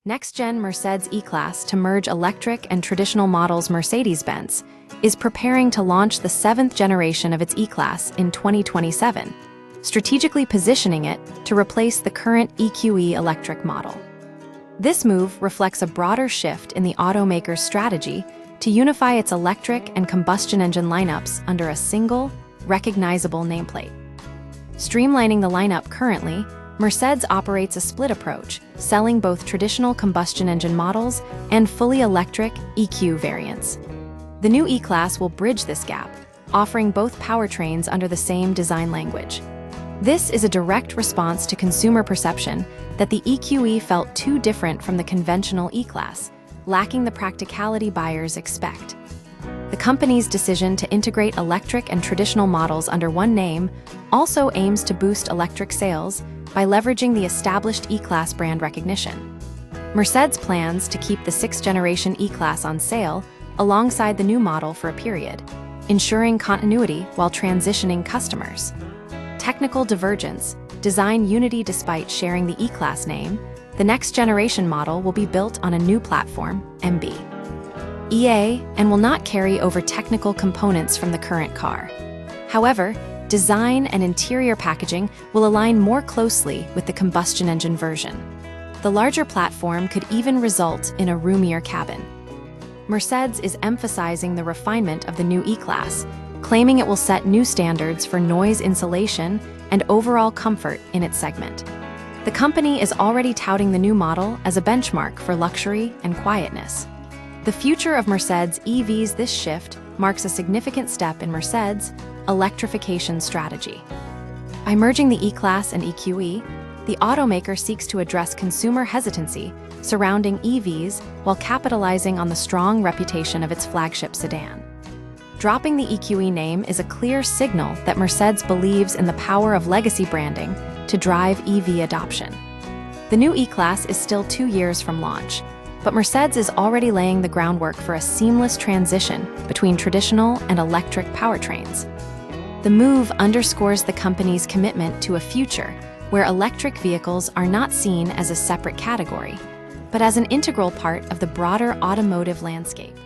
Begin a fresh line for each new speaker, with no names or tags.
Next-gen Mercedes E-Class to merge electric and traditional models Mercedes-Benz is preparing to launch the 7th generation of its E-Class in 2027, strategically positioning it to replace the current EQE electric model. This move reflects a broader shift in the automaker's strategy to unify its electric and combustion engine lineups under a single, recognizable nameplate. Streamlining the lineup currently, Mercedes operates a split approach, selling both traditional combustion engine models and fully electric EQ variants. The new E-Class will bridge this gap, offering both powertrains under the same design language. This is a direct response to consumer perception that the EQE felt too different from the conventional E-Class, lacking the practicality buyers expect. The company's decision to integrate electric and traditional models under one name also aims to boost electric sales by leveraging the established E-Class brand recognition. Mercedes plans to keep the 6th-generation E-Class on sale alongside the new model for a period, ensuring continuity while transitioning customers. Technical divergence, design unity despite sharing the E-Class name, the next-generation model will be built on a new platform, MB. EA, and will not carry over technical components from the current car. However, design and interior packaging will align more closely with the combustion engine version. The larger platform could even result in a roomier cabin. Mercedes is emphasizing the refinement of the new E-Class, claiming it will set new standards for noise insulation and overall comfort in its segment. The company is already touting the new model as a benchmark for luxury and quietness. The future of Mercedes EVs. This shift marks a significant step in Mercedes' electrification strategy. By merging the E-Class and EQE, the automaker seeks to address consumer hesitancy surrounding EVs while capitalizing on the strong reputation of its flagship sedan. Dropping the EQE name is a clear signal that Mercedes believes in the power of legacy branding to drive EV adoption. The new E-Class is still 2 years from launch, but Mercedes is already laying the groundwork for a seamless transition between traditional and electric powertrains. The move underscores the company's commitment to a future where electric vehicles are not seen as a separate category, but as an integral part of the broader automotive landscape.